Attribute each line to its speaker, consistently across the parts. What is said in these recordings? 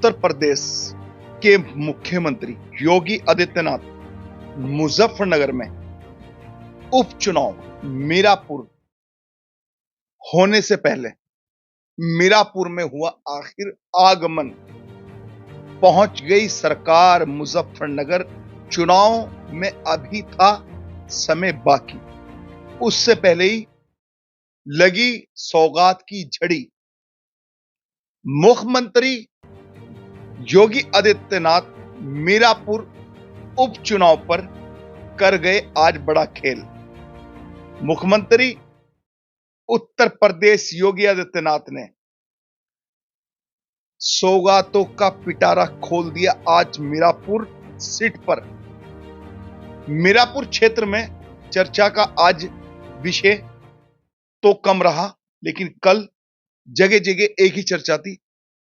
Speaker 1: उत्तर प्रदेश के मुख्यमंत्री योगी आदित्यनाथ मुजफ्फरनगर में उपचुनाव मीरापुर होने से पहले मीरापुर में हुआ आखिर आगमन। पहुंच गई सरकार मुजफ्फरनगर। चुनाव में अभी था समय बाकी, उससे पहले ही लगी सौगात की झड़ी। मुख्यमंत्री योगी आदित्यनाथ मीरापुर उपचुनाव पर कर गए आज बड़ा खेल। मुख्यमंत्री उत्तर प्रदेश योगी आदित्यनाथ ने सौगातों का पिटारा खोल दिया आज मीरापुर सीट पर। मीरापुर क्षेत्र में चर्चा का आज विषय तो कम रहा, लेकिन कल जगह जगह एक ही चर्चा थी,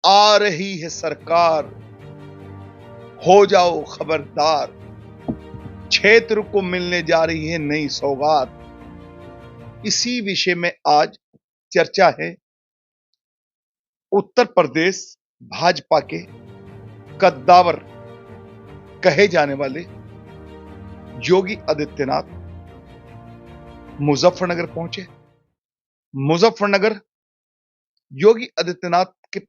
Speaker 1: आ रही है सरकार, हो जाओ खबरदार, क्षेत्र को मिलने जा रही है नई सौगात। इसी विषय में आज चर्चा है। उत्तर प्रदेश भाजपा के कद्दावर कहे जाने वाले योगी आदित्यनाथ मुजफ्फरनगर पहुंचे। मुजफ्फरनगर योगी आदित्यनाथ के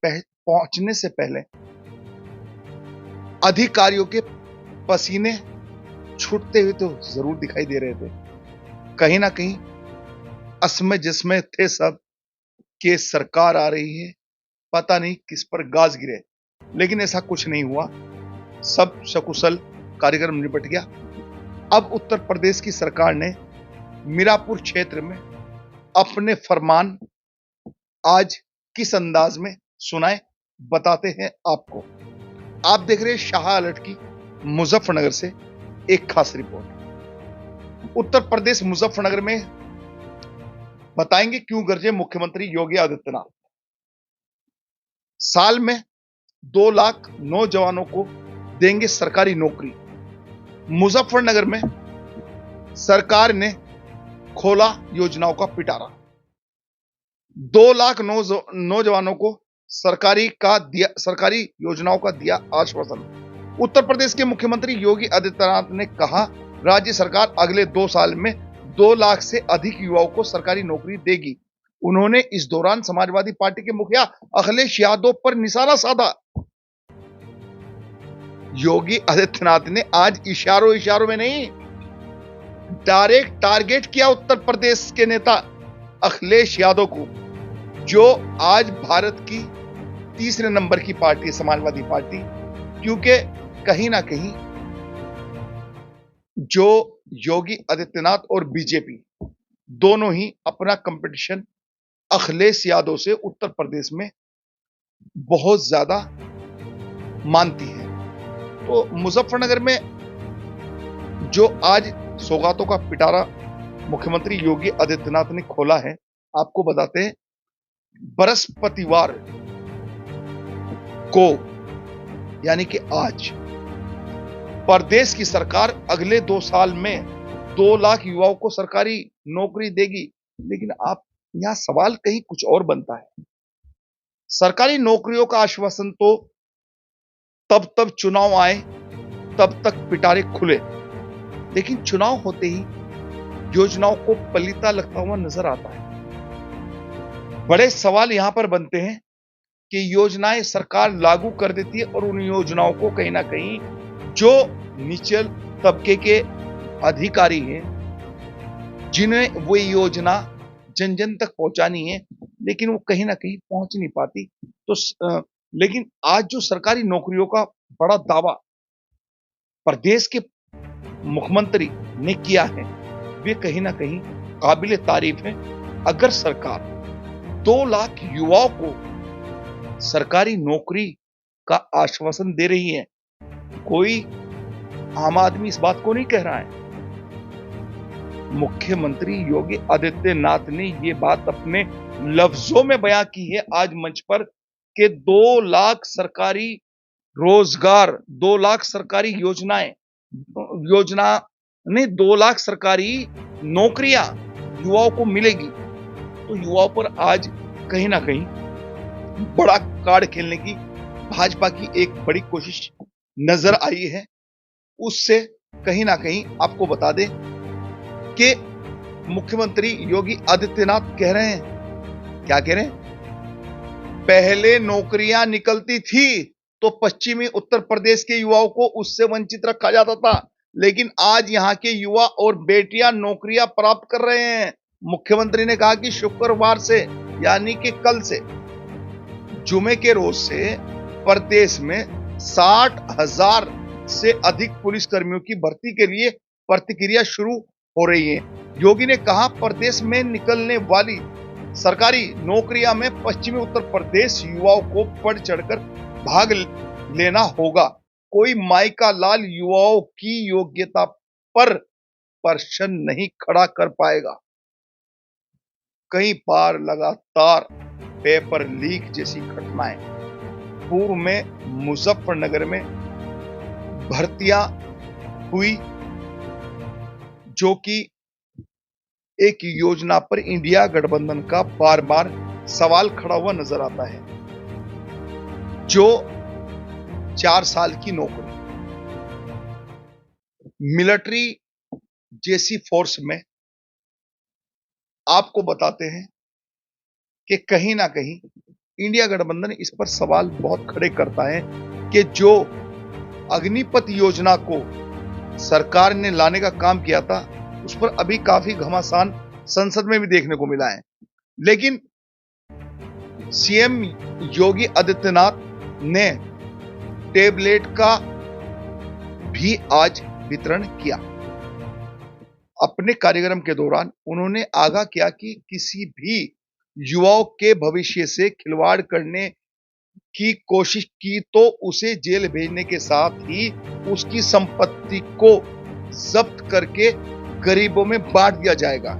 Speaker 1: पहुंचने से पहले अधिकारियों के पसीने छूटते हुए तो जरूर दिखाई दे रहे थे। कहीं ना कहीं असमय जिसमें थे सब कि सरकार आ रही है, पता नहीं किस पर गाज गिरे, लेकिन ऐसा कुछ नहीं हुआ। सब सकुशल कार्यक्रम निपट गया। अब उत्तर प्रदेश की सरकार ने मीरापुर क्षेत्र में अपने फरमान आज किस अंदाज में सुनाए, बताते हैं आपको। आप देख रहे हैं शाह अलर्ट की मुजफ्फरनगर से एक खास रिपोर्ट। उत्तर प्रदेश मुजफ्फरनगर में बताएंगे क्यों गरजे मुख्यमंत्री योगी आदित्यनाथ। साल में 2 लाख नौजवानों को देंगे सरकारी नौकरी। मुजफ्फरनगर में सरकार ने खोला योजनाओं का पिटारा। 2 लाख नौजवानों को सरकारी योजनाओं का दिया आश्वासन। उत्तर प्रदेश के मुख्यमंत्री योगी आदित्यनाथ ने कहा, राज्य सरकार अगले 2 साल में 2 लाख से अधिक युवाओं को सरकारी नौकरी देगी। उन्होंने इस दौरान समाजवादी पार्टी के मुखिया अखिलेश यादव पर निशाना साधा। योगी आदित्यनाथ ने आज इशारों में नहीं, डायरेक्ट टारगेट किया उत्तर प्रदेश के नेता अखिलेश यादव को, जो आज भारत की 3 नंबर की पार्टी है, समाजवादी पार्टी। क्योंकि कहीं ना कहीं जो योगी आदित्यनाथ और बीजेपी दोनों ही अपना कंपटीशन अखिलेश यादव से उत्तर प्रदेश में बहुत ज्यादा मानती है। तो मुजफ्फरनगर में जो आज सौगातों का पिटारा मुख्यमंत्री योगी आदित्यनाथ ने खोला है, आपको बताते हैं। बृहस्पतिवार को यानी कि आज प्रदेश की सरकार अगले 2 साल में 2 लाख युवाओं को सरकारी नौकरी देगी। लेकिन आप यहां सवाल कहीं कुछ और बनता है। सरकारी नौकरियों का आश्वासन तो तब चुनाव आए तब तक पिटारे खुले, लेकिन चुनाव होते ही योजनाओं को पलीता लगता हुआ नजर आता है। बड़े सवाल यहां पर बनते हैं कि योजनाएं सरकार लागू कर देती है और उन योजनाओं को कहीं ना कहीं जो निचले तबके के अधिकारी हैं, जिन्हें वो योजना जन जन तक पहुंचानी है, लेकिन वो कहीं ना कहीं पहुंच नहीं पाती। तो लेकिन आज जो सरकारी नौकरियों का बड़ा दावा प्रदेश के मुख्यमंत्री ने किया है, वे कहीं ना कहीं काबिल तारीफ है। अगर सरकार 2 लाख युवाओं को सरकारी नौकरी का आश्वासन दे रही है, कोई आम आदमी इस बात को नहीं कह रहा है। मुख्यमंत्री योगी आदित्यनाथ ने ये बात अपने लफ्जों में बयां की है आज मंच पर कि 2 लाख सरकारी रोजगार, 2 लाख सरकारी योजना ने 2 लाख सरकारी नौकरियां युवाओं को मिलेगी। तो युवाओं पर आज कहीं ना कहीं बड़ा कार्ड खेलने की भाजपा की एक बड़ी कोशिश नजर आई है, उससे कहीं ना कहीं आपको बता दें कि मुख्यमंत्री योगी आदित्यनाथ कह रहे हैं, क्या कह रहे हैं, पहले नौकरियां निकलती थी तो पश्चिमी उत्तर प्रदेश के युवाओं को उससे वंचित रखा जाता था, लेकिन आज यहां के युवा और बेटियां नौकरियां प्राप्त कर रहे हैं। मुख्यमंत्री ने कहा कि शुक्रवार से यानी कि कल से, जुमे के रोज से प्रदेश में 60,000 से अधिक पुलिसकर्मियों की भर्ती के लिए प्रतिक्रिया शुरू हो रही है। योगी ने कहा, प्रदेश में निकलने वाली सरकारी नौकरियां में पश्चिमी उत्तर प्रदेश युवाओं को बढ़ चढ़कर भाग लेना होगा। कोई माइका लाल युवाओं की योग्यता पर प्रश्न नहीं खड़ा कर पाएगा। कई बार लगातार पेपर लीक जैसी घटनाएं, पूर्व में मुजफ्फरनगर में भर्तियां हुई, जो कि एक योजना पर इंडिया गठबंधन का बार बार सवाल खड़ा हुआ नजर आता है। जो 4 साल की नौकरी मिलिट्री जैसी फोर्स में, आपको बताते हैं कि कहीं ना कहीं इंडिया गठबंधन इस पर सवाल बहुत खड़े करता है कि जो अग्निपथ योजना को सरकार ने लाने का काम किया था, उस पर अभी काफी घमासान संसद में भी देखने को मिला है। लेकिन सीएम योगी आदित्यनाथ ने टेबलेट का भी आज वितरण किया। अपने कार्यक्रम के दौरान उन्होंने आगाह किया कि किसी भी युवाओं के भविष्य से खिलवाड़ करने की कोशिश की तो उसे जेल भेजने के साथ ही उसकी संपत्ति को जब्त करके गरीबों में बांट दिया जाएगा।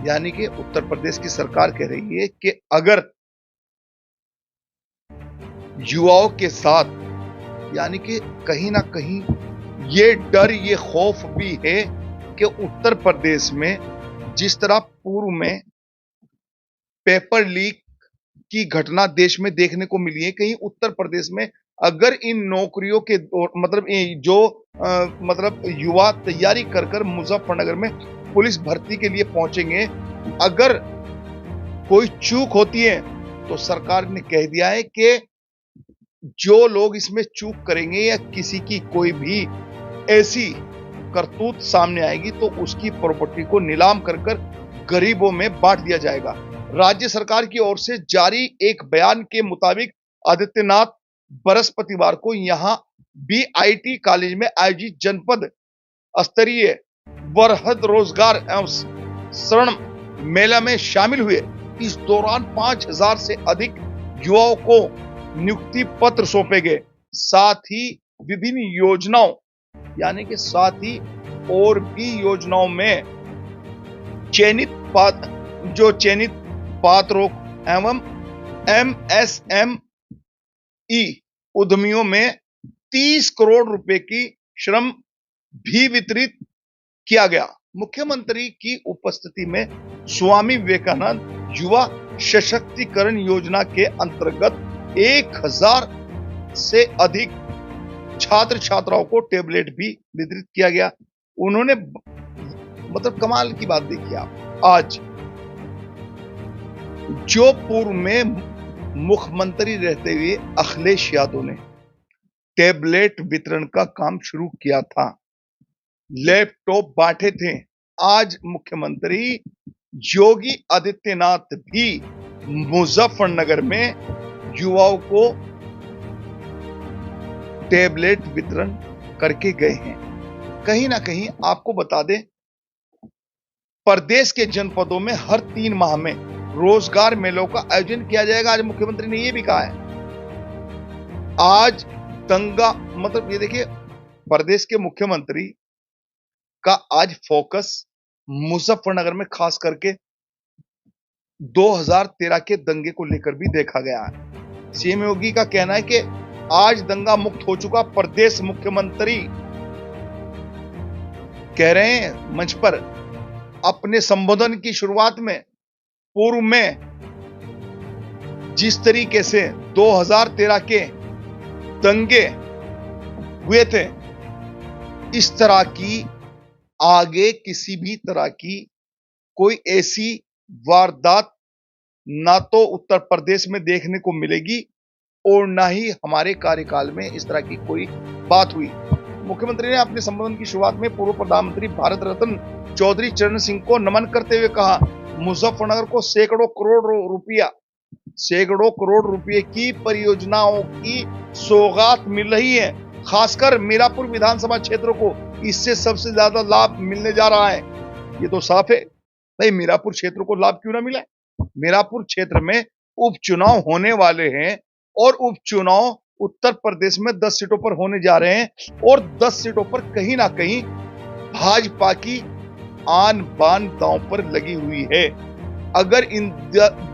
Speaker 1: यानी कि उत्तर प्रदेश की सरकार कह रही है कि अगर युवाओं के साथ, यानी कि कहीं ना कहीं ये डर, ये खौफ भी है कि उत्तर प्रदेश में जिस तरह पूर्व में पेपर लीक की घटना देश में देखने को मिली है, कहीं उत्तर प्रदेश में अगर इन नौकरियों के मतलब युवा तैयारी कर मुजफ्फरनगर में पुलिस भर्ती के लिए पहुंचेंगे, अगर कोई चूक होती है तो सरकार ने कह दिया है कि जो लोग इसमें चूक करेंगे या किसी की कोई भी ऐसी करतूत सामने आएगी तो उसकी प्रॉपर्टी को नीलाम कर गरीबों में बांट दिया जाएगा। राज्य सरकार की ओर से जारी एक बयान के मुताबिक आदित्यनाथ बृहस्पतिवार को यहां बीआईटी कॉलेज में आयोजित जनपद स्तरीय वरहद रोजगार एवं श्रम मेला में शामिल हुए। इस दौरान 5,000 से अधिक युवाओं को नियुक्ति पत्र सौंपे गए। साथ ही विभिन्न योजनाओं, यानी कि साथ ही और भी योजनाओं में चयनित पात्रों एवं एमएसएमई उद्यमियों में 30 करोड़ रुपए की श्रम भी वितरित किया गया। मुख्यमंत्री की उपस्थिति में स्वामी विवेकानंद युवा सशक्तिकरण योजना के अंतर्गत 1000 से अधिक छात्र छात्राओं को टेबलेट भी वितरित किया गया। उन्होंने मतलब कमाल की बात देखी आप, आज जो पूर्व में मुख्यमंत्री रहते हुए अखिलेश यादव ने टेबलेट वितरण का काम शुरू किया था, लैपटॉप बांटे थे, आज मुख्यमंत्री योगी आदित्यनाथ भी मुजफ्फरनगर में युवाओं को टेबलेट वितरण करके गए हैं। कहीं ना कहीं आपको बता दें, प्रदेश के जनपदों में हर 3 माह में रोजगार मेलों का आयोजन किया जाएगा। आज मुख्यमंत्री ने यह भी कहा है। आज दंगा, मतलब ये देखिए, प्रदेश के मुख्यमंत्री का आज फोकस मुजफ्फरनगर में खास करके 2013 के दंगे को लेकर भी देखा गया है। सीएम योगी का कहना है कि आज दंगा मुक्त हो चुका। प्रदेश मुख्यमंत्री कह रहे हैं मंच पर अपने संबोधन की शुरुआत में, पूर्व में जिस तरीके से 2013 के दंगे हुए थे, इस तरह की आगे किसी भी तरह की कोई ऐसी वारदात ना तो उत्तर प्रदेश में देखने को मिलेगी और ना ही हमारे कार्यकाल में इस तरह की कोई बात हुई। मुख्यमंत्री ने अपने संबोधन की शुरुआत में पूर्व प्रधानमंत्री भारत रत्न चौधरी चरण सिंह को नमन करते हुए कहा, मुजफ्फरनगर को सैकड़ों करोड़ रुपए की परियोजनाओं की सौगात मिल रही है। खासकर मीरापुर विधानसभा क्षेत्र को इससे सबसे ज्यादा लाभ मिलने जा रहा है। ये तो साफ है भाई, मीरापुर क्षेत्र को लाभ क्यों ना मिला। मीरापुर क्षेत्र में उपचुनाव होने वाले हैं और उपचुनाव उत्तर प्रदेश में 10 सीटों पर होने जा रहे हैं और 10 सीटों पर कहीं ना कहीं भाजपा की आन बान दांव पर लगी हुई है। अगर इन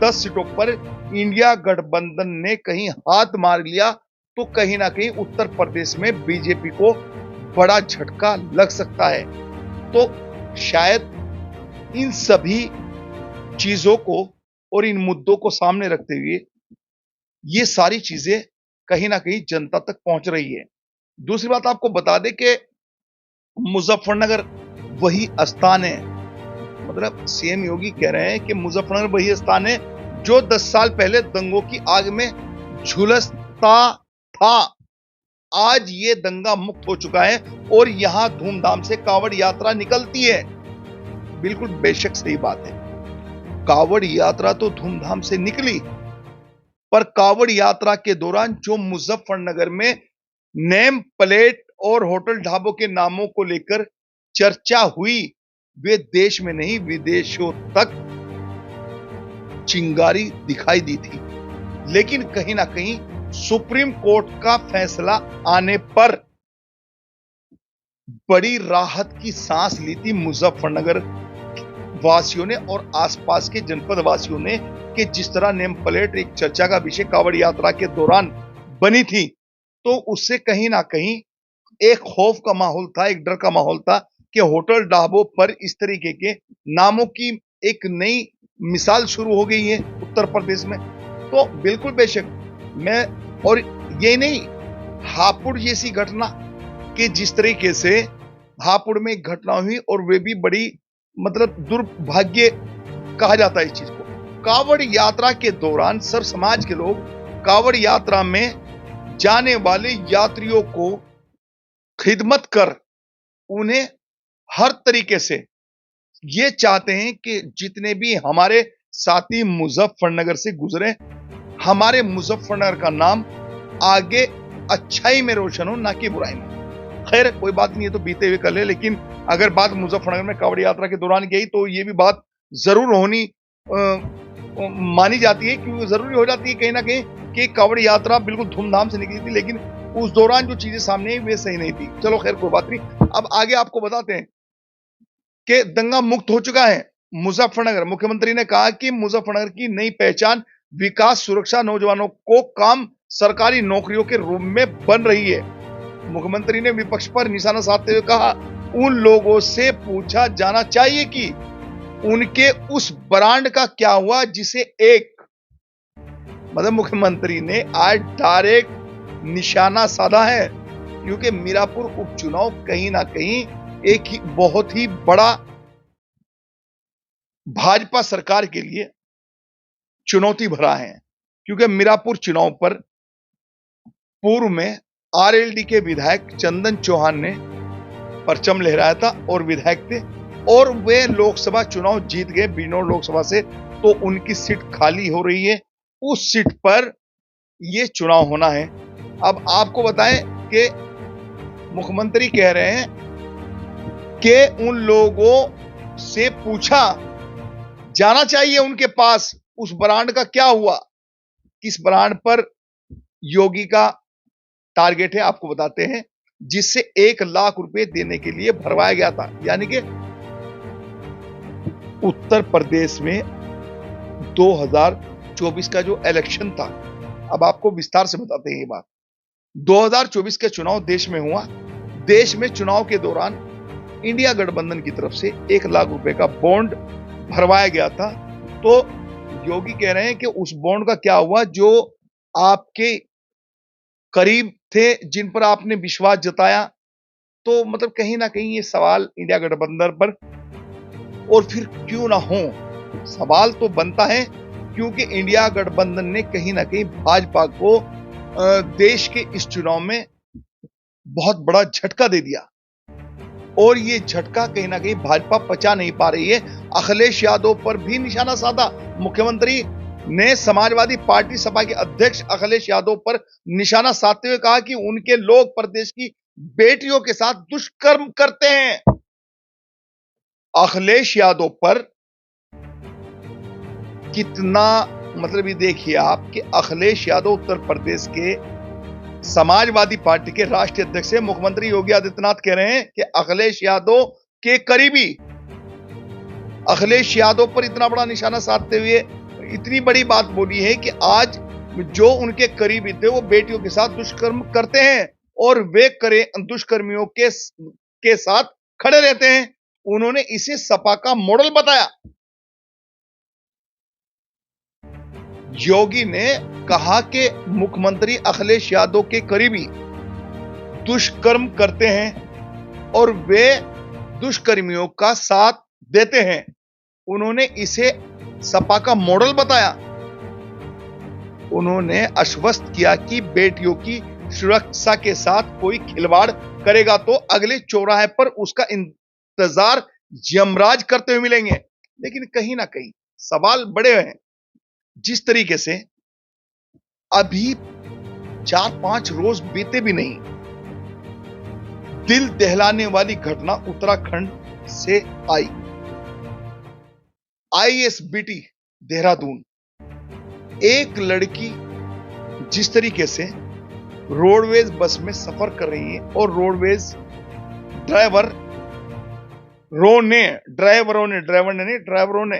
Speaker 1: 10 सीटों पर इंडिया गठबंधन ने कहीं हाथ मार लिया तो कहीं ना कहीं उत्तर प्रदेश में बीजेपी को बड़ा झटका लग सकता है। तो शायद इन सभी चीजों को और इन मुद्दों को सामने रखते हुए ये सारी चीजें कहीं ना कहीं जनता तक पहुंच रही है। दूसरी बात आपको बता दें कि मुजफ्फरनगर वही स्थान है, मतलब सीएम योगी कह रहे हैं कि मुजफ्फरनगर वही स्थान है जो 10 साल पहले दंगों की आग में झुलसता था। आज ये दंगा मुक्त हो चुका है और यहां धूमधाम से कांवड़ यात्रा निकलती है। बिल्कुल बेशक सही बात है, कांवड़ यात्रा तो धूमधाम से निकली, पर कांवड़ यात्रा के दौरान जो मुजफ्फरनगर में नेम प्लेट और होटल ढाबों के नामों को लेकर चर्चा हुई, वे देश में नहीं विदेशों तक चिंगारी दिखाई दी थी। लेकिन कहीं ना कहीं सुप्रीम कोर्ट का फैसला आने पर बड़ी राहत की सांस ली थी मुजफ्फरनगर वासियों ने और आसपास के जनपद वासियों ने कि जिस तरह नेम प्लेट एक चर्चा का विषय कांवड़ यात्रा के दौरान बनी थी, तो उससे कहीं ना कहीं एक खौफ का माहौल था, एक डर का माहौल था कि होटल ढाबों पर इस तरीके के नामों की एक नई मिसाल शुरू हो गई है उत्तर प्रदेश में। तो बिल्कुल बेशक मैं, और ये नहीं, हापुड़ जैसी घटना कि जिस तरीके से हापुड़ में एक घटना हुई और वे भी बड़ी मतलब दुर्भाग्य कहा जाता है इस चीज को। कांवड़ यात्रा के दौरान सर्व समाज के लोग कांवड़ यात्रा में जाने वाले यात्रियों को खिदमत कर उन्हें हर तरीके से ये चाहते हैं कि जितने भी हमारे साथी मुजफ्फरनगर से गुजरे, हमारे मुजफ्फरनगर का नाम आगे अच्छाई में रोशन हो, ना कि बुराई में। खैर कोई बात नहीं, है तो बीते हुए कल है, लेकिन अगर बात मुजफ्फरनगर में कांवड़ यात्रा के दौरान गई तो ये भी बात जरूर होनी मानी जाती है, क्योंकि जरूरी हो जाती है कहीं ना कहीं कि कांवड़ यात्रा बिल्कुल धूमधाम से निकली थी, लेकिन उस दौरान जो चीजें सामने आई वे सही नहीं थी। चलो खैर कोई बात नहीं, अब आगे आपको बताते हैं कि दंगा मुक्त हो चुका है मुजफ्फरनगर। मुख्यमंत्री ने कहा कि मुजफ्फरनगर की नई पहचान विकास, सुरक्षा, नौजवानों को काम, सरकारी नौकरियों के रूप में बन रही है। मुख्यमंत्री ने विपक्ष पर निशाना साधते हुए कहा, उन लोगों से पूछा जाना चाहिए कि उनके उस ब्रांड का क्या हुआ जिसे एक, मतलब मुख्यमंत्री ने आज डायरेक्ट निशाना साधा है, क्योंकि मीरापुर उपचुनाव कहीं ना कहीं एक ही बहुत ही बड़ा भाजपा सरकार के लिए चुनौती भरा है। क्योंकि मीरापुर चुनाव पर पूर्व में आरएलडी के विधायक चंदन चौहान ने परचम लहराया था और विधायक थे और वे लोकसभा चुनाव जीत गए बिजनौर लोकसभा से, तो उनकी सीट खाली हो रही है, उस सीट पर यह चुनाव होना है। अब आपको बताएं कि मुख्यमंत्री कह रहे हैं कि उन लोगों से पूछा जाना चाहिए उनके पास उस ब्रांड का क्या हुआ, किस ब्रांड पर योगी का टारगेट है आपको बताते हैं, जिससे 1 लाख रुपए देने के लिए भरवाया गया था। यानी कि उत्तर प्रदेश में 2024 का जो इलेक्शन था, अब आपको विस्तार से बताते हैं ये बात। 2024 के चुनाव देश में हुआ, देश में चुनाव के दौरान इंडिया गठबंधन की तरफ से 1 लाख रुपए का बॉन्ड भरवाया गया था। तो योगी कह रहे हैं कि उस बॉन्ड का क्या हुआ जो आपके करीब थे जिन पर आपने विश्वास जताया, तो मतलब कहीं ना कहीं ये सवाल इंडिया गठबंधन पर, और फिर क्यों ना हो, सवाल तो बनता है क्योंकि इंडिया गठबंधन ने कहीं ना कहीं भाजपा को देश के इस चुनाव में बहुत बड़ा झटका दे दिया, और ये झटका कहीं ना कहीं भाजपा पचा नहीं पा रही है। अखिलेश यादव पर भी निशाना साधा। मुख्यमंत्री ने समाजवादी पार्टी सपा के अध्यक्ष अखिलेश यादव पर निशाना साधते हुए कहा कि उनके लोग प्रदेश की बेटियों के साथ दुष्कर्म करते हैं। अखिलेश यादव पर कितना, मतलब ये देखिए आप कि अखिलेश यादव उत्तर प्रदेश के समाजवादी पार्टी के राष्ट्रीय अध्यक्ष है। मुख्यमंत्री योगी आदित्यनाथ कह रहे हैं कि अखिलेश यादव के करीबी अखिलेश यादव पर इतना बड़ा निशाना साधते हुए इतनी बड़ी बात बोली है कि आज जो उनके करीबी थे वो बेटियों के साथ दुष्कर्म करते हैं और वे दुष्कर्मियों के साथ खड़े रहते हैं। उन्होंने इसे सपा का मॉडल बताया। योगी ने कहा कि मुख्यमंत्री अखिलेश यादव के करीबी दुष्कर्म करते हैं और वे दुष्कर्मियों का साथ देते हैं। उन्होंने इसे सपा का मॉडल बताया। उन्होंने आश्वस्त किया कि बेटियों की सुरक्षा के साथ कोई खिलवाड़ करेगा तो अगले चौराहे पर उसका इंतजार यमराज करते हुए मिलेंगे। लेकिन कहीं ना कहीं सवाल बड़े हैं। जिस तरीके से अभी 4-5 रोज बीते भी नहीं, दिल दहलाने वाली घटना उत्तराखंड से आई। आईएसबीटी देहरादून, एक लड़की जिस तरीके से रोडवेज बस में सफर कर रही है और रोडवेज ड्राइवरों ने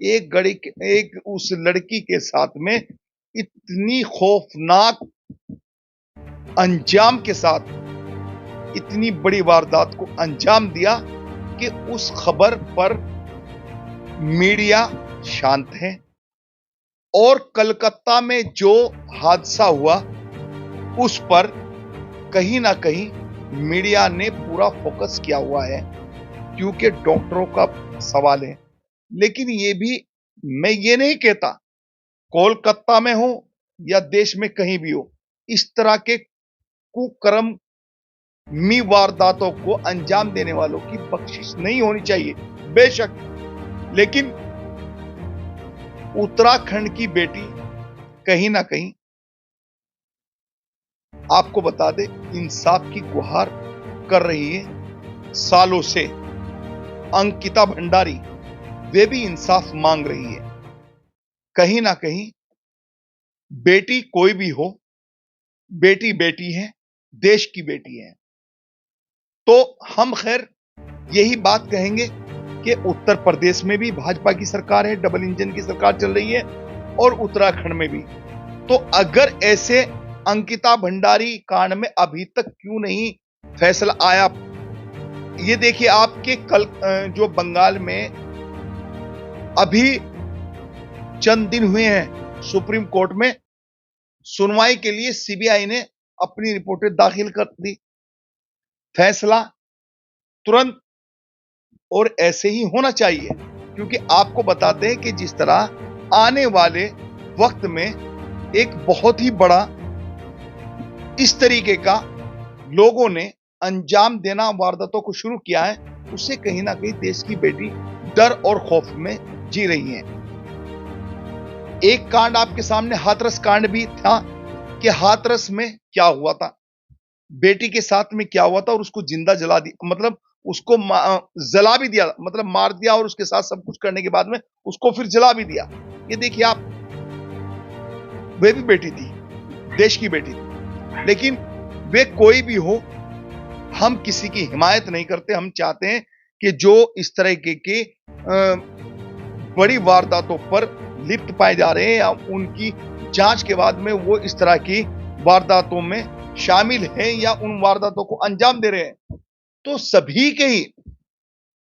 Speaker 1: एक उस लड़की के साथ में इतनी खौफनाक अंजाम के साथ इतनी बड़ी वारदात को अंजाम दिया कि उस खबर पर मीडिया शांत है। और कलकत्ता में जो हादसा हुआ उस पर कहीं ना कहीं मीडिया ने पूरा फोकस किया हुआ है क्योंकि डॉक्टरों का सवाल है। लेकिन ये भी, मैं ये नहीं कहता कोलकाता में हो या देश में कहीं भी हो, इस तरह के कुकर्म वारदातों को अंजाम देने वालों की बख्शिश नहीं होनी चाहिए, बेशक। लेकिन उत्तराखंड की बेटी कहीं ना कहीं, आपको बता दे, इंसाफ की गुहार कर रही है सालों से। अंकिता भंडारी, वे भी इंसाफ मांग रही है। कहीं ना कहीं बेटी कोई भी हो, बेटी बेटी है, देश की बेटी है। तो हम खैर यही बात कहेंगे कि उत्तर प्रदेश में भी भाजपा की सरकार है, डबल इंजन की सरकार चल रही है, और उत्तराखंड में भी। तो अगर ऐसे अंकिता भंडारी कांड में अभी तक क्यों नहीं फैसला आया? ये देखिए आपके कल जो बंगाल में अभी चंद दिन हुए हैं, सुप्रीम कोर्ट में सुनवाई के लिए सीबीआई ने अपनी रिपोर्टें दाखिल कर दी। फैसला तुरंत, और ऐसे ही होना चाहिए, क्योंकि आपको बताते हैं कि जिस तरह आने वाले वक्त में एक बहुत ही बड़ा इस तरीके का लोगों ने अंजाम देना वारदातों को शुरू किया है, उससे कहीं ना कहीं देश की बेटी डर और खौफ में जी रही हैं। एक कांड आपके सामने हाथरस कांड भी था कि हाथरस में क्या हुआ था, बेटी के साथ में क्या हुआ था, और उसको जिंदा जला दिया, मतलब उसको जला भी दिया, मतलब मार दिया, और उसके साथ सब कुछ करने के बाद में उसको फिर जला भी दिया। ये देखिए आप, वे भी बेटी थी, देश की बेटी थी। लेकिन वे कोई भी हो, हम किसी की हिमायत नहीं करते। हम चाहते हैं कि जो इस तरह के बड़ी वारदातों पर लिप्त पाए जा रहे हैं या उनकी जांच के बाद में वो इस तरह की वारदातों में शामिल हैं या उन वारदातों को अंजाम दे रहे हैं, तो सभी के ही,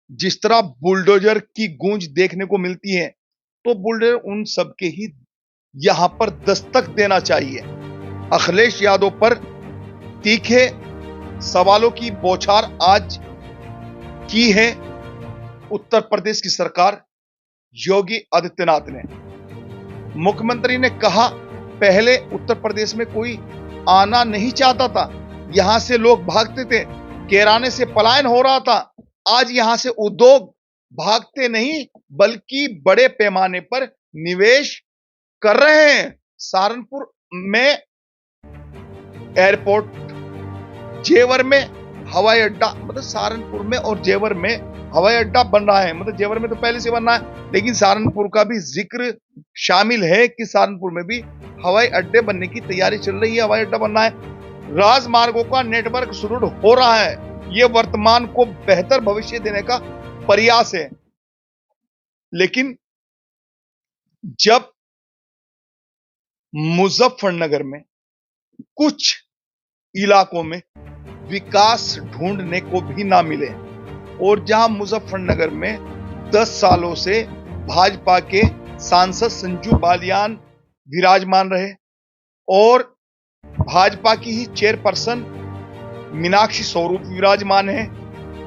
Speaker 1: जिस तरह बुलडोजर की गूंज देखने को मिलती है, तो बुलडोजर उन सबके ही यहां पर दस्तक देना चाहिए। अखिलेश यादव पर तीखे सवालों की बौछार आज की है उत्तर प्रदेश की सरकार योगी आदित्यनाथ ने। मुख्यमंत्री ने कहा, पहले उत्तर प्रदेश में कोई आना नहीं चाहता था, यहां से लोग भागते थे, किराने से पलायन हो रहा था। आज यहां से उद्योग भागते नहीं बल्कि बड़े पैमाने पर निवेश कर रहे हैं। सहारनपुर में एयरपोर्ट, जेवर में हवाई अड्डा, मतलब सहारनपुर में और जेवर में हवाई अड्डा बन रहा है। मतलब जेवर में तो पहले से बनना है, लेकिन सहारनपुर का भी जिक्र शामिल है कि सहारनपुर में भी हवाई अड्डे बनने की तैयारी चल रही है, हवाई अड्डा बनना है। राजमार्गों का नेटवर्क सुदृढ़ हो रहा है। यह वर्तमान को बेहतर भविष्य देने का प्रयास है। लेकिन जब मुजफ्फरनगर में कुछ इलाकों में विकास ढूंढने को भी ना मिले और जहां मुजफ्फरनगर में 10 सालों से भाजपा के सांसद संजू बालियान विराजमान रहे और भाजपा की ही चेयरपर्सन मीनाक्षी स्वरूप विराजमान है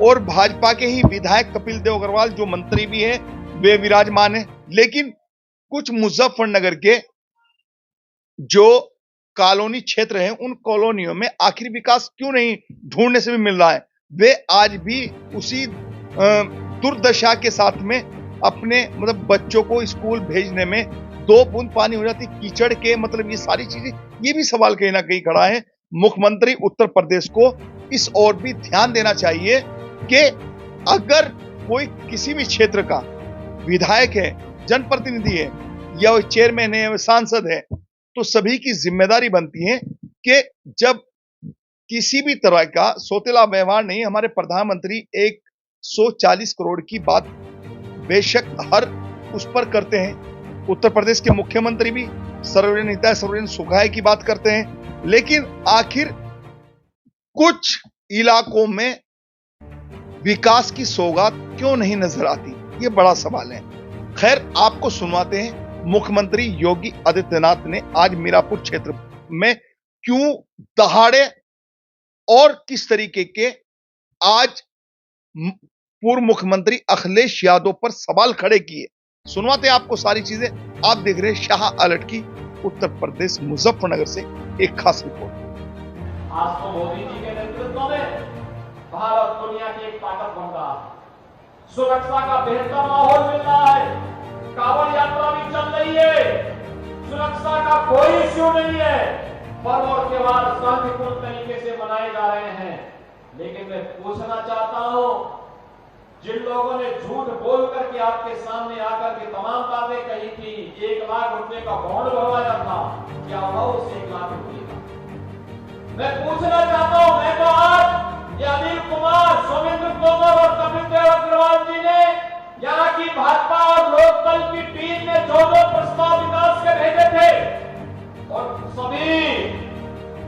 Speaker 1: और भाजपा के ही विधायक कपिल देव अग्रवाल जो मंत्री भी हैं वे विराजमान है, लेकिन कुछ मुजफ्फरनगर के जो कॉलोनी क्षेत्र हैं उन कॉलोनियों में आखिर विकास क्यों नहीं ढूंढने से भी मिल रहा है। वे आज भी उसी दुर्दशा के साथ में अपने मतलब बच्चों को स्कूल भेजने में 2 बूंद पानी हो जाती कीचड़ के, मतलब ये सारी चीजें, ये भी सवाल कहीं ना कहीं खड़ा है। मुख्यमंत्री उत्तर प्रदेश को इस ओर भी ध्यान देना चाहिए कि अगर कोई किसी भी क्षेत्र का विधायक है, जनप्रतिनिधि है या वो चेयरमैन है या सांसद है, तो सभी की जिम्मेदारी बनती है कि जब किसी भी तरह का सौतेला व्यवहार नहीं। हमारे प्रधानमंत्री 140 करोड़ की बात बेशक हर उस पर करते हैं, उत्तर प्रदेश के मुख्यमंत्री भी सर्वजन हिताय सर्वजन सुखाय की बात करते हैं, लेकिन आखिर कुछ इलाकों में विकास की सौगात क्यों नहीं नजर आती, ये बड़ा सवाल है। खैर, आपको सुनवाते हैं मुख्यमंत्री योगी आदित्यनाथ ने आज मीरापुर क्षेत्र में क्यों दहाड़े और किस तरीके के आज पूर्व मुख्यमंत्री अखिलेश यादव पर सवाल खड़े किए। सुनवाते आपको सारी चीजें। आप देख रहे हैं शाह अलर्ट की उत्तर प्रदेश मुजफ्फरनगर से एक खास रिपोर्ट।
Speaker 2: आज तो मोदी जी के नेतृत्व में भारत दुनिया की एक ताकत बन रहा है, सुरक्षा का बेहतर माहौल मिल रहा है, कांवड़ यात्रा भी चल रही है, सुरक्षा का कोई इश्यू नहीं है, पर्व और त्योहार शांतिपूर्ण तरीके से मनाए जा रहे हैं। लेकिन मैं पूछना चाहता हूं, जिन लोगों ने झूठ बोल करके आपके सामने आकर के तमाम बातें कही थी, 1 लाख रुपए का बॉन्ड भरवाया था, क्या हुआ उस 1 लाख रुपए का? मैं पूछना चाहता हूं, मैं तो आज ये अनिल कुमार, सोमेंद्र तोमर और कपिल देव अग्रवाल जी ने यहाँ की भाजपा और लोकदल की टीम ने जो प्रस्ताव विकास के भेजे थे और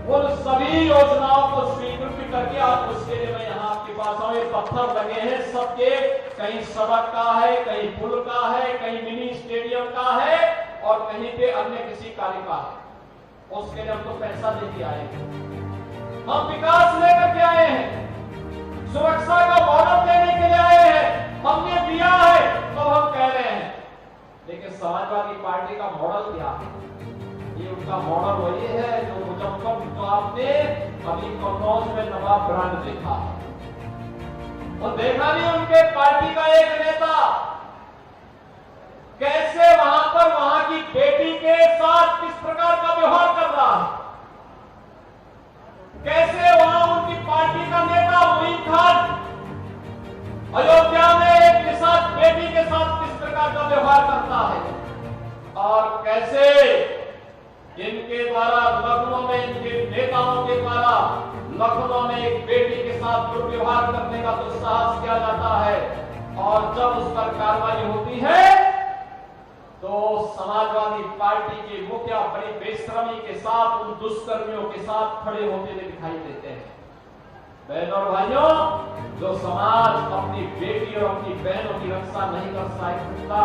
Speaker 2: उन सभी योजनाओं को स्वीकृति करके आज उसके लिए मैं यहाँ आपके पास आऊं। पत्थर लगे हैं सबके, कहीं सड़क का है, कहीं पुल का है, कहीं मिनी स्टेडियम का है और कहीं पे अन्य किसी कार्य का है। उसके लिए हम तो पैसा लेके आए हैं, हम विकास लेकर के आए हैं, सुरक्षा का बॉर्डर देने के लिए आए हैं, हमने दिया है तो हम कह रहे हैं। लेकिन समाजवादी पार्टी का मॉडल क्या है? ये उनका मॉडल वही है जो मुजफ्फरपुर, जो आपने अभी कन्नौज में नवाब ब्रांड देखा और देखा नहीं उनके पार्टी का एक नेता कैसे वहां पर वहां की बेटी के साथ किस प्रकार का व्यवहार कर रहा है, कैसे वहां उनकी पार्टी का नेता मोइन खान अयोध्या में एक के साथ बेटी के साथ किस प्रकार का व्यवहार करता है और कैसे इनके द्वारा लखनऊ में, इनके नेताओं के द्वारा लखनऊ में एक बेटी के साथ दुर्व्यवहार करने का दुस्साहस किया जाता है और जब उस पर कार्रवाई होती है तो समाजवादी पार्टी के मुखिया बड़ी बेशर्मी के साथ उन दुष्कर्मियों के साथ खड़े होते हुए दिखाई देते हैं। बहनों और भाइयों, जो समाज अपनी बेटी और अपनी बहनों की रक्षा नहीं कर सकता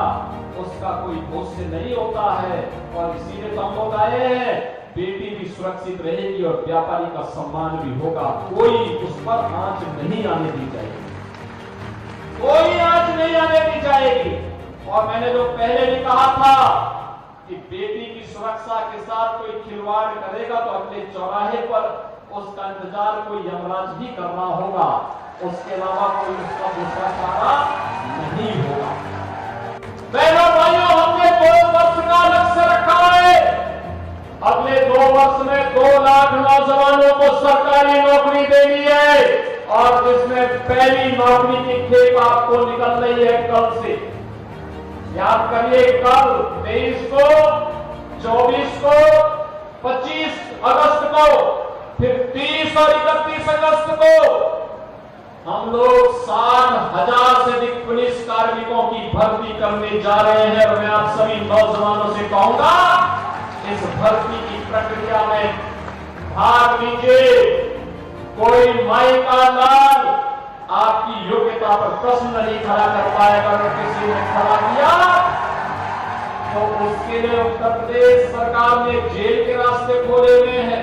Speaker 2: उसका कोई भविष्य नहीं होता है और इसीलिए तो हम लोग आए हैं बेटी भी सुरक्षित रहेगी और व्यापारी का सम्मान भी होगा। कोई उस पर आंच नहीं आने दी जाएगी, कोई आंच नहीं आने दी जाएगी। और मैंने जो पहले भी कहा था कि बेटी की सुरक्षा के साथ कोई खिलवाड़ करेगा तो अगले चौराहे पर उसका इंतजार कोई यमराज ही करना होगा, उसके अलावा कोई उसका दूसरा चारा नहीं होगा। बहनों भाइयों, हमने 2 वर्ष का लक्ष्य रखा है। अगले 2 वर्ष में 2 लाख नौजवानों को सरकारी नौकरी देनी है और जिसमें पहली नौकरी की खेप आपको निकल रही है कल से। याद करिए, कल 23 को, 24 को, 25 अगस्त को, फिर 30 और 31 अगस्त को हम लोग 60,000 से अधिक पुलिस कार्मिकों की भर्ती करने जा रहे हैं। और मैं आप सभी नौजवानों से कहूंगा, इस भर्ती की प्रक्रिया में भाग लीजिए। कोई माई का लाल आपकी योग्यता पर प्रश्न नहीं खड़ा कर पाएगा। अगर किसी ने खड़ा किया तो उसके लिए उत्तर प्रदेश सरकार ने जेल के रास्ते खोले हुए हैं।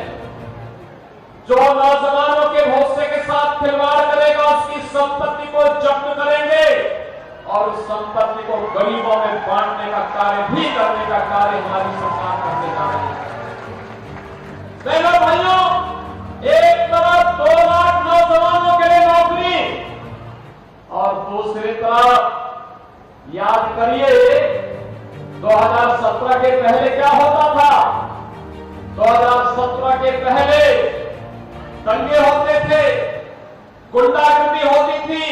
Speaker 2: जो नौजवानों के भरोसे के साथ खिलवाड़ करेगा उसकी संपत्ति को जब्त करेंगे और उस संपत्ति को गरीबों में बांटने का कार्य भी करने का कार्य हमारी सरकार करने जा रही है। बहनों भाइयों, एक तरफ 2 लाख नौजवानों के लिए नौकरी और दूसरी तरफ याद करिए 2017 के पहले क्या होता था। 2017 के पहले दंगे होते थे, गुंडागर्दी होती थी,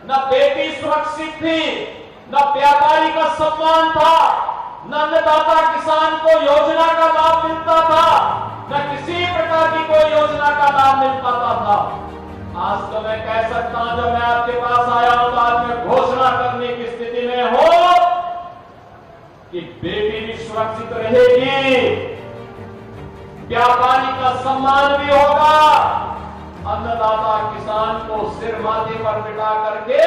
Speaker 2: न बेटी सुरक्षित थी, न व्यापारी का सम्मान था, न अन्नदाता किसान को योजना का लाभ मिलता था, न किसी प्रकार की कोई योजना का लाभ मिल पाता था। आज तो मैं कह सकता हूं, जब मैं आपके पास आया हूं तो आज मैं घोषणा करने की स्थिति में हूं कि बेटी भी सुरक्षित रहेगी, व्यापारी का सम्मान भी होगा, अन्नदाता किसान को सिर माथे पर बिठा करके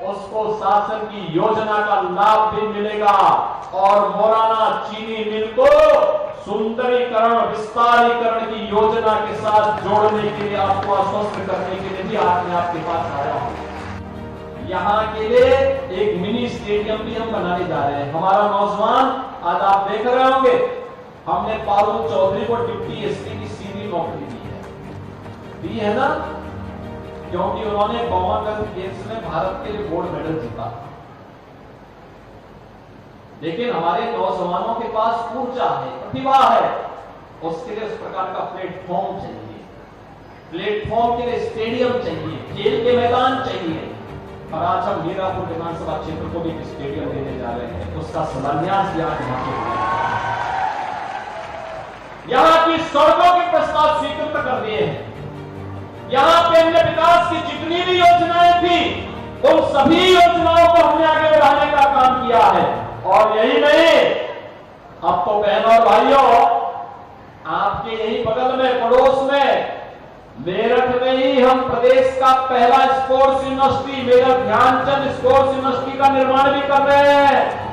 Speaker 2: उसको शासन की योजना का लाभ भी मिलेगा और मोराना चीनी मिल को सुंदरीकरण विस्तारीकरण की योजना के साथ जोड़ने के लिए, आपको आश्वस्त करने के लिए भी आज मैं आपके पास आया हूं। यहाँ के लिए एक मिनी स्टेडियम भी हम बनाने जा रहे हैं। हमारा नौजवान, आज आप देख रहे होंगे, हमने पारुल चौधरी को डिप्टी एसपी की सीधी नौकरी दी है ना, क्योंकि उन्होंने कॉमनवेल्थ गेम्स में भारत के लिए गोल्ड मेडल जीता। लेकिन हमारे नौजवानों के पास ऊर्जा है, प्रतिभा है, उसके लिए उस प्रकार का प्लेटफॉर्म चाहिए, प्लेटफॉर्म के लिए स्टेडियम चाहिए, खेल के मैदान चाहिए। और आज हम मीरापुर विधानसभा क्षेत्र को भी एक स्टेडियम देने जा रहे हैं, उसका शिलान्यास भी आज यहाँ पे यहाँ की सड़कों के प्रस्ताव स्वीकृत कर दिए हैं। यहाँ पे हमने विकास की जितनी भी योजनाएं थी उन सभी योजनाओं को हमने आगे बढ़ाने का काम किया है। और यही नहीं, अब तो बहनों और भाइयों, आपके यही बगल में, पड़ोस में, मेरठ में ही हम प्रदेश का पहला sports university, major Dhyanchand sports university का निर्माण भी कर रहे हैं।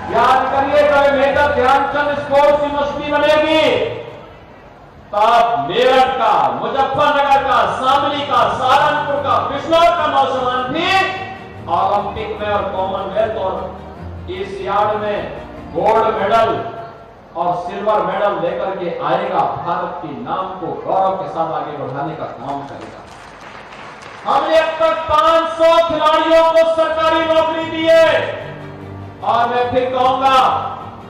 Speaker 2: याद करिएगा, मेजर ध्यानचंद स्पोर्ट्स यूनिवर्सिटी बनेगी तब मेरठ का, मुजफ्फरनगर का, शामली का, सहारनपुर का, बिजनौर का नौजवान भी ओलंपिक में और कॉमनवेल्थ और एशियाड में गोल्ड मेडल और सिल्वर मेडल लेकर के आएगा, भारत के नाम को गौरव के साथ आगे बढ़ाने का काम करेगा। हमने अब तक 500 खिलाड़ियों को सरकारी नौकरी दी है। और मैं फिर कहूंगा,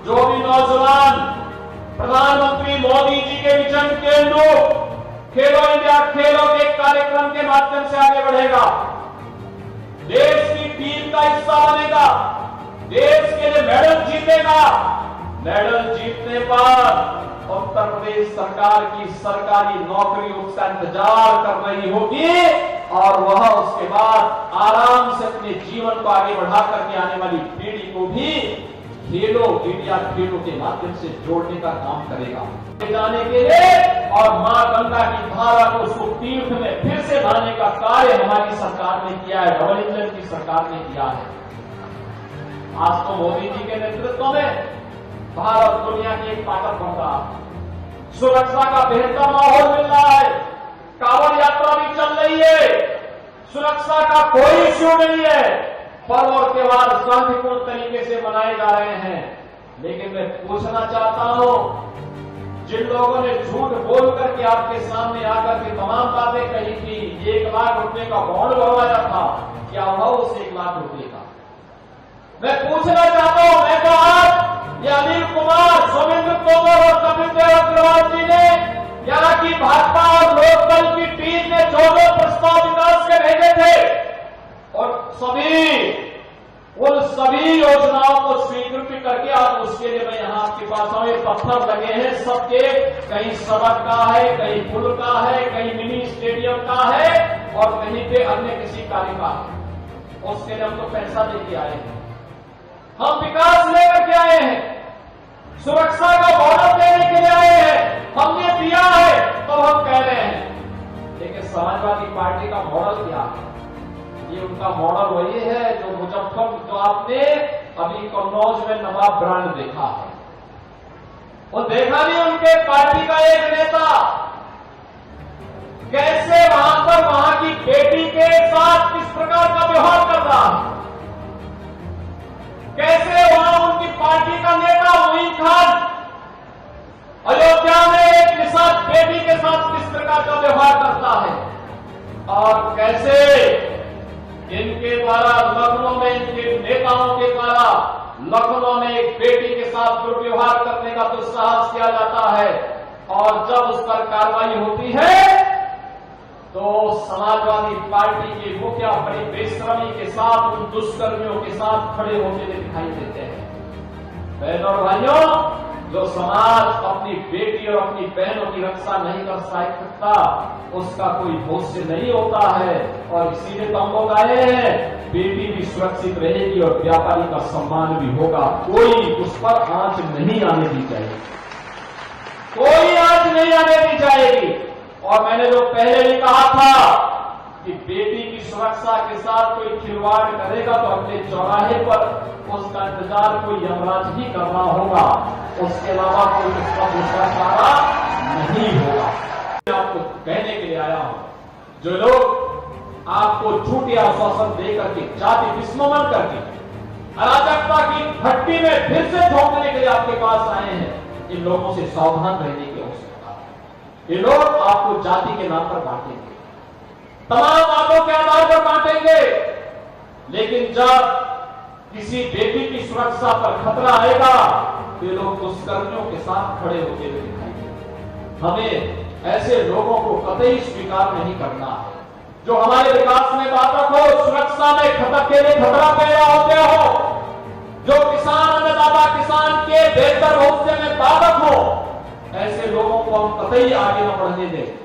Speaker 2: जो भी नौजवान प्रधानमंत्री मोदी जी के विजन के अनुरूप खेलो इंडिया, खेलों के कार्यक्रम के माध्यम से आगे बढ़ेगा, देश की टीम का हिस्सा बनेगा, देश के लिए मेडल जीतेगा, मेडल जीतने पर उत्तर प्रदेश सरकार की सरकारी नौकरी उसका इंतजार कर रही होगी और वह उसके बाद आराम से अपने जीवन को आगे बढ़ा करके आने वाली पीढ़ी को भी खेलो इंडिया, खेलों के माध्यम से जोड़ने का काम करेगा जाने के लिए। और मां गंगा की धारा को उसको तीर्थ में फिर से लाने का कार्य हमारी सरकार ने किया है, डबल इंजन की सरकार ने किया है। आज तो मोदी जी के नेतृत्व में भारत दुनिया की एक ताकत बन रहा है। सुरक्षा का बेहतर माहौल मिल रहा है। कांवड़ यात्रा भी चल रही है। सुरक्षा का कोई इश्यू नहीं है। पर्व और त्योहार शांतिपूर्ण तरीके से मनाए जा रहे हैं। लेकिन मैं पूछना चाहता हूं, जिन लोगों ने झूठ बोल करके आपके सामने आकर के तमाम बातें कही थी, 1 लाख रुपए का बॉन्ड भरवाया था, क्या हुआ उस 1 लाख रुपए का? मैं पूछना चाहता हूं, मैं तो आज ये अनिल कुमार, सोमेंद्र तोमर और कपिल देव अग्रवाल जी ने यहाँ की भाजपा और लोकदल की टीम ने जो प्रस्ताव विकास के भेजे थे और उन सभी योजनाओं को स्वीकृति करके आज उसके लिए मैं यहाँ आपके पास आऊं। ये पत्थर लगे हैं सबके, कहीं सड़क का है, कहीं पुल का है, कहीं मिनी स्टेडियम का है और कहीं पे अन्य किसी कार्य का है। उसके लिए हम तो पैसा लेके आए हैं, हम विकास लेकर के आए हैं, सुरक्षा का बॉर्डर देने के लिए आए हैं, हमने दिया है तो हम कह रहे हैं। लेकिन समाजवादी पार्टी का मॉडल क्या है? ये उनका मॉडल वही है जो जो आपने अभी कन्नौज में नवाब ब्रांड देखा है। वो देखा नहीं उनके पार्टी का एक नेता कैसे वहां पर वहां की बेटी के साथ किस प्रकार का व्यवहार कर रहा है, कैसे वहां उनकी पार्टी का नेता मोइन खान अयोध्या में एक निषाद बेटी के साथ किस प्रकार का व्यवहार करता है और कैसे इनके द्वारा लखनऊ में, इनके नेताओं के द्वारा लखनऊ में एक बेटी के साथ दुर्व्यवहार करने का दुस्साहस किया जाता है और जब उस पर कार्रवाई होती है तो समाजवादी पार्टी के मुखिया बड़ी बेशर्मी के साथ उन दुष्कर्मियों के साथ खड़े होते हुए दिखाई देते हैं। बहनों और भाइयों, जो समाज अपनी बेटी और अपनी बहनों की रक्षा नहीं कर सकता उसका कोई भविष्य नहीं होता है और इसीलिए तो हम लोग आए हैं। बेटी भी सुरक्षित रहेगी और व्यापारी का सम्मान भी होगा। कोई उस पर आंच नहीं आने दी जाएगी, कोई आंच नहीं आने दी जाएगी। और मैंने जो पहले भी कहा था कि बेटी की सुरक्षा के साथ कोई खिलवाड़ करेगा तो अगले चौराहे पर उसका इंतजार कोई यमराज ही करना होगा, उसके अलावा कोई उसका दूसरा चारा नहीं होगा। आपको कहने के लिए आया हूं, जो लोग आपको झूठे आश्वासन देकर के जाति विस्मरण करके अराजकता की भट्टी में फिर से झोंकने के लिए आपके पास आए हैं, इन लोगों से सावधान रहने की आवश्यकता है। ये लोग आपको जाति के नाम पर बांटेंगे, तमाम बातों के आधार पर बांटेंगे, लेकिन जब किसी बेटी की सुरक्षा पर खतरा आएगा तो ये लोग दुष्कर्मियों के साथ खड़े होकर दिखाई देंगे। हमें ऐसे लोगों को कतई स्वीकार नहीं करना है जो हमारे विकास में बाधक हो, सुरक्षा में के लिए खतरा पैदा होते हो, जो किसान अन्नदाता किसान के बेहतर भविष्य में बाधक हो, ऐसे लोगों को हम कतई आगे न बढ़ने दें।